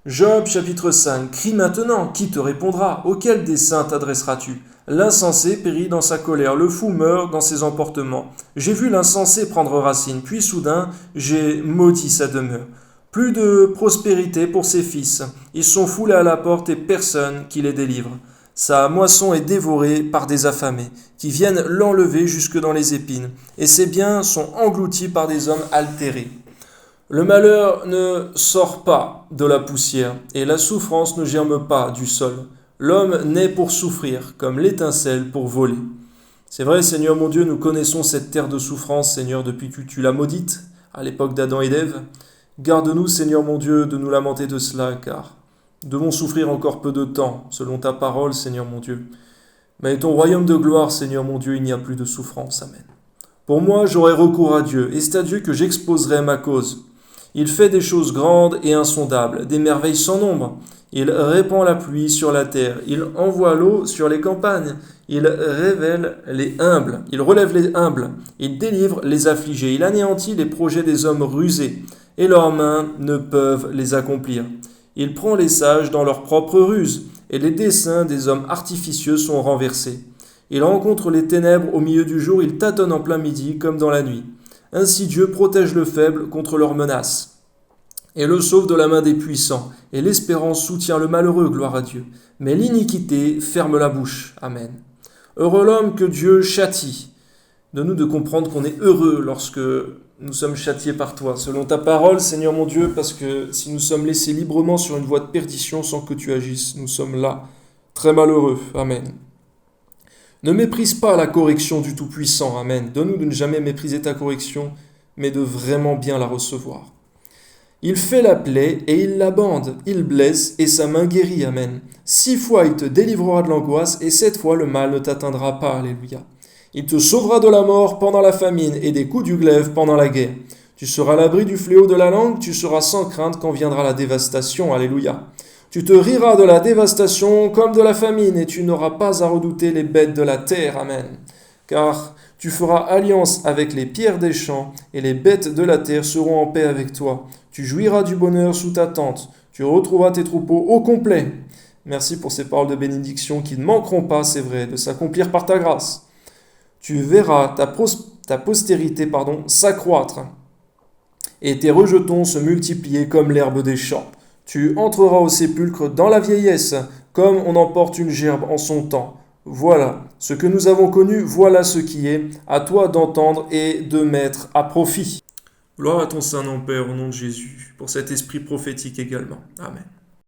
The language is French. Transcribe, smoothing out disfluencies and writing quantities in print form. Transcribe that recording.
Job chapitre 5. Crie maintenant, qui te répondra? Auquel des saints t'adresseras-tu? L'insensé périt dans sa colère, le fou meurt dans ses emportements. J'ai vu l'insensé prendre racine, puis soudain j'ai maudit sa demeure. Plus de prospérité pour ses fils. Ils sont foulés à la porte et personne qui les délivre. Sa moisson est dévorée par des affamés, qui viennent l'enlever jusque dans les épines, et ses biens sont engloutis par des hommes altérés. Le malheur ne sort pas de la poussière, et la souffrance ne germe pas du sol. L'homme naît pour souffrir, comme l'étincelle pour voler. C'est vrai, Seigneur mon Dieu, nous connaissons cette terre de souffrance, Seigneur, depuis que tu l'as maudite, à l'époque d'Adam et d'Ève. Garde-nous, Seigneur mon Dieu, de nous lamenter de cela, car nous devons souffrir encore peu de temps, selon ta parole, Seigneur mon Dieu. Mais ton royaume de gloire, Seigneur mon Dieu, il n'y a plus de souffrance. Amen. Pour moi, j'aurai recours à Dieu, et c'est à Dieu que j'exposerai ma cause. Il fait des choses grandes et insondables, des merveilles sans nombre. Il répand la pluie sur la terre, il envoie l'eau sur les campagnes, il révèle les humbles, il relève les humbles, il délivre les affligés, il anéantit les projets des hommes rusés, et leurs mains ne peuvent les accomplir. Il prend les sages dans leurs propres ruses, et les desseins des hommes artificieux sont renversés. Il rencontre les ténèbres au milieu du jour, il tâtonne en plein midi comme dans la nuit. Ainsi Dieu protège le faible contre leurs menaces, et le sauve de la main des puissants, et l'espérance soutient le malheureux, gloire à Dieu. Mais l'iniquité ferme la bouche. Amen. Heureux l'homme que Dieu châtie. Donne-nous de comprendre qu'on est heureux lorsque nous sommes châtiés par toi, selon ta parole, Seigneur mon Dieu, parce que si nous sommes laissés librement sur une voie de perdition sans que tu agisses, nous sommes là, très malheureux. Amen. Ne méprise pas la correction du Tout-Puissant. Amen. Donne-nous de ne jamais mépriser ta correction, mais de vraiment bien la recevoir. Il fait la plaie et il la bande, il blesse et sa main guérit. Amen. 6 fois il te délivrera de l'angoisse et 7 fois le mal ne t'atteindra pas. Alléluia. Il te sauvera de la mort pendant la famine et des coups du glaive pendant la guerre. Tu seras à l'abri du fléau de la langue, tu seras sans crainte quand viendra la dévastation. Alléluia. Tu te riras de la dévastation comme de la famine, et tu n'auras pas à redouter les bêtes de la terre. Amen. Car tu feras alliance avec les pierres des champs, et les bêtes de la terre seront en paix avec toi. Tu jouiras du bonheur sous ta tente, tu retrouveras tes troupeaux au complet. Merci pour ces paroles de bénédiction qui ne manqueront pas, c'est vrai, de s'accomplir par ta grâce. Tu verras ta postérité s'accroître, et tes rejetons se multiplier comme l'herbe des champs. Tu entreras au sépulcre dans la vieillesse, comme on emporte une gerbe en son temps. Voilà ce que nous avons connu, voilà ce qui est. À toi d'entendre et de mettre à profit. Gloire à ton Saint-Nom, Père, au nom de Jésus, pour cet esprit prophétique également. Amen.